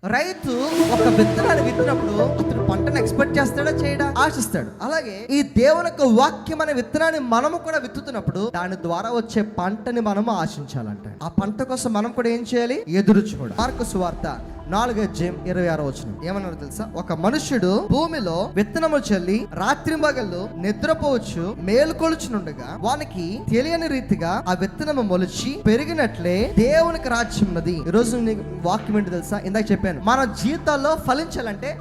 రైతు ఒక విత్తనాన్ని విత్తినప్పుడు అతడు పంటను ఎక్స్పెక్ట్ చేస్తాడా చేయడా? ఆశిస్తాడు. అలాగే ఈ దేవుని యొక్క వాక్యం అనే విత్తనాన్ని మనము కూడా విత్తుతున్నప్పుడు దాని ద్వారా వచ్చే పంటని మనము ఆశించాలంట. ఆ పంట కోసం మనం కూడా ఏం చేయాలి? ఎదురు చూడాలి. మార్కు సువార్త 4:26 ఏమన్నారు తెలుసా? ఒక మనుష్యుడు భూమిలో విత్తనము చల్లి రాత్రింబగళ్ళు నిద్రపోవచ్చు మేలుకొలుచునుండగా వానికి తెలియని రీతిగా ఆ విత్తనము మొలిచి పెరిగినట్లే దేవునికి రాజ్యం ఉన్నది. ఈ రోజు నీకు వాక్యం ఏంటి తెలుసా? ఇందాక చెప్పాను, మన జీవితాల్లో ఫలించాలంటే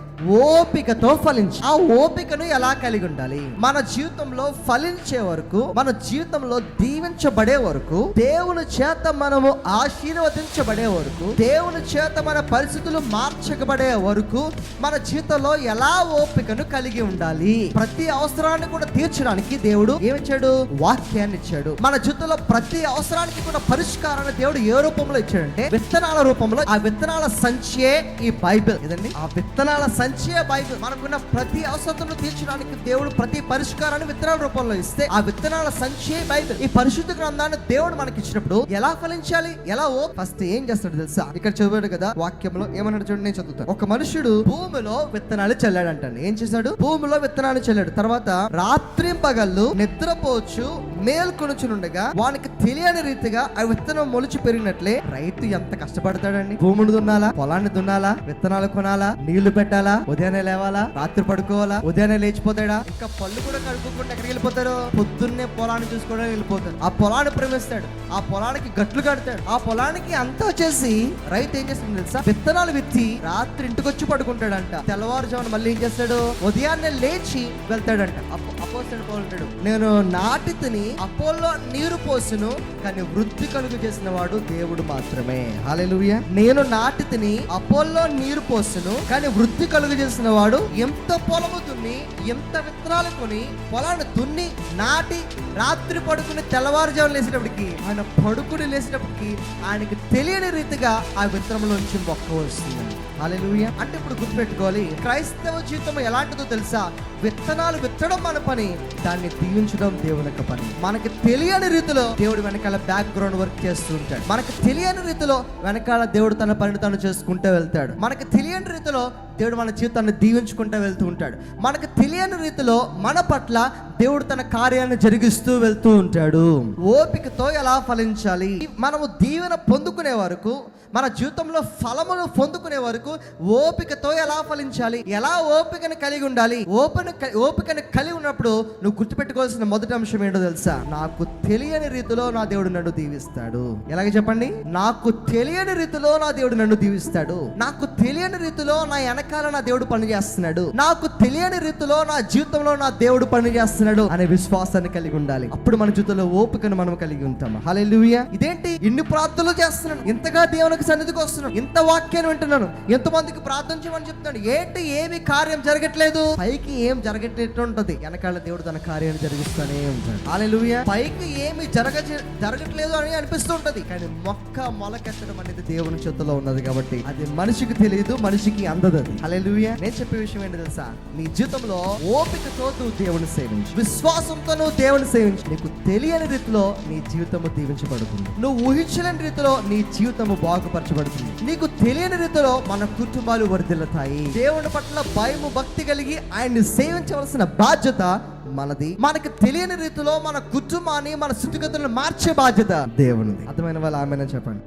ఓపికతో ఫలించి. ఆ ఓపికను ఎలా కలిగి ఉండాలి? మన జీవితంలో ఫలించే వరకు, మన జీవితంలో దీవించబడే వరకు, దేవుని చేత మనము ఆశీర్వదించబడే వరకు, దేవుని చేత మన పరిస్థితులు మార్చబడే వరకు మన జీవితంలో ఎలా ఓపికను కలిగి ఉండాలి? ప్రతి అవసరాన్ని కూడా తీర్చడానికి దేవుడు ఏమిచ్చాడు? వాక్యాన్ని ఇచ్చాడు. మన జీవితంలో ప్రతి అవసరానికి కూడా పరిష్కారాన్ని దేవుడు ఏ రూపంలో ఇచ్చాడంటే విత్తనాల రూపంలో. ఆ విత్తనాల సంచియే ఈ బైబిల్. ఇదండి ఆ విత్తనాల సంచియే బైబిల్. మనకున్న ప్రతి అవసరతను తీర్చడానికి దేవుడు ప్రతి పరిష్కారాన్ని విత్తనాల రూపంలో ఇస్తే ఆ విత్తనాల సంచియే బైబిల్. ఈ పరిశుద్ధ గ్రంథాన్ని దేవుడు మనకి ఇచ్చినప్పుడు ఎలా ఫలించాలి? ఎలా ఫస్ట్ ఏం చేస్తాడు తెలుసా? ఇక్కడ చదివాడు కదా వాక్యంలో, ఏమన్నాడు చూడండి, నేను చదువుతాను. ఒక మనుషుడు భూమిలో విత్తనాలు చల్లాడు అంటాడు. ఏం చేశాడు? భూమిలో విత్తనాలు చల్లాడు. తర్వాత రాత్రి పగళ్ళు నిద్రపోవచ్చు మేల్కొనుచునుండగా వానికి తెలియని రీతిగా ఆ విత్తనం మొలిచి పెరిగినట్లే. రైతు ఎంత కష్టపడతాడండి? భూమిని దున్నాలా, పొలాన్ని దున్నాలా, విత్తనాలు కొనాలా, నీళ్లు పెట్టాలా, ఉదయాన్నే లేవాలా, రాత్రి పడుకోవాలా, ఉదయాన్నే లేచిపోతాడా? ఇంకా పళ్ళు కూడా కడుక్కోకుండా ఎక్కడికి వెళ్ళిపోతారు? పొద్దున్నే పొలాన్ని చూసుకోవడానికి వెళ్ళిపోతాడు. ఆ పొలాన్ని ప్రేమిస్తాడు, ఆ పొలానికి గట్లు కడతాడు, ఆ పొలానికి అంతా చేసి రైతు ఏం చేస్తాడు తెలుసా? విత్తనాలు విత్తి రాత్రి ఇంటికి వచ్చి పడుకుంటాడంట. తెల్లవారుజామున మళ్ళీ ఏం చేస్తాడు? ఉదయాన్నే లేచి వెళ్తాడంట. అపోస్తలుడు పౌలు అంటాడు, నేను నాటితిని, అపోల్లో నీరు పోసును, కానీ వృద్ధి కలుగు చేసిన వాడు దేవుడు మాత్రమే. హల్లెలూయా. నేను నాటితిని, అపోల్లో నీరు పోసును, కానీ వృద్ధి కలుగు చేసిన వాడు. ఎంత పొలము దున్ని, ఎంత విత్తనాలు కొని పొలాన్ని దున్ని నాటి రాత్రి పడుకుని తెల్లవారుజామున లేసేటప్పటికి, ఆయన పడుకుని లేసేటప్పటికి ఆయనకి తెలియని రీతిగా ఆ విత్తనంలోంచి మొక్క వస్తుంది. హల్లెలూయా. అంటే ఇప్పుడు గుర్తుపెట్టుకోవాలి, క్రైస్తవ జీవితం ఎలాంటిదో తెలుసా? విత్తనాలు విత్తడం మన పని, దాన్ని దీవించడం దేవుని యొక్క పని. మనకి తెలియని రీతిలో దేవుడు వెనకాల బ్యాక్గ్రౌండ్ వర్క్ చేస్తూ ఉంటాడు. మనకి తెలియని రీతిలో వెనకాల దేవుడు తన పనిని తాను చేసుకుంటూ వెళ్తాడు. మనకి తెలియని రీతిలో దేవుడు మన జీవితాన్ని దీవించుకుంటూ వెళ్తూ ఉంటాడు. మనకు తెలియని రీతిలో మన పట్ల దేవుడు తన కార్యాన్ని జరిగిస్తూ వెళ్తూ ఉంటాడు. ఓపికతో ఎలా ఫలించాలి? మనము దీవెన పొందుకునే వరకు, మన జీవితంలో ఫలమును పొందుకునే వరకు ఓపికతో ఎలా ఫలించాలి? ఎలా ఓపికను కలిగి ఉండాలి? ఓపికను కలిగి ఉన్నప్పుడు నువ్వు గుర్తుపెట్టుకోవాల్సిన మొదటి అంశం ఏంటో తెలుసా? నాకు తెలియని రీతిలో నా దేవుడు నన్ను దీవిస్తాడు. ఎలాగే చెప్పండి? నాకు తెలియని రీతిలో నా దేవుడు నన్ను దీవిస్తాడు. నాకు తెలియని రీతిలో నా వెనకాల నా దేవుడు పని చేస్తున్నాడు. నాకు తెలియని రీతిలో నా జీవితంలో నా దేవుడు పని చేస్తున్నాడు అనే విశ్వాసాన్ని కలిగి ఉండాలి. అప్పుడు మన జీవితంలో ఓపికను మనం కలిగి ఉంటాము. హల్లెలూయా. ఇదేంటి ఇన్ని ప్రార్థనలు చేస్తున్నాను, ఇంతగా దేవునికి సన్నిధికి వస్తున్నాను, ఇంత వాక్యాన్ని వింటున్నాను, ఎంతమందికి ప్రార్థన చేయమని చెప్తున్నాడు, ఏంటి ఏమి కార్యం జరగట్లేదు? పైకి ఏం జరగట్లేదు ఉంటది, వెనకాల దేవుడు తన కార్యాన్ని జరిగిస్తూనే ఉంటాడు. హల్లెలూయా. పైకి ఏమి జరగట్లేదు అని అనిపిస్తూ ఉంటది, కానీ మొక్క మొలకెత్తడం అనేది దేవుని చేతిలో ఉన్నది కాబట్టి అది మనిషికి తెలియదు, మనిషికి అందదు. హల్లెలూయా. నేను చెప్పే విషయం ఏంటి తెలుసా? నీ జీవితంలో ఓపికతో నువ్వు దేవుని సేవించు, విశ్వాసంతో నువ్వు దేవుని సేవించు. నీకు తెలియని రీతిలో నీ జీవితము దీవించబడుతుంది. నువ్వు ఊహించలేని రీతిలో నీ జీవితము బాగుపరచబడుతుంది. నీకు తెలియని రీతిలో మన కుటుంబాలు వర్ధిల్లుతాయి. దేవుని పట్ల భయము భక్తి కలిగి ఆయన్ని సేవించవలసిన బాధ్యత మనది. మనకు తెలియని రీతిలో మన కుటుంబాన్ని, మన స్థితిగతులను మార్చే బాధ్యత దేవునిది. అర్థమైన వాళ్ళు ఆమెను చెప్పండి.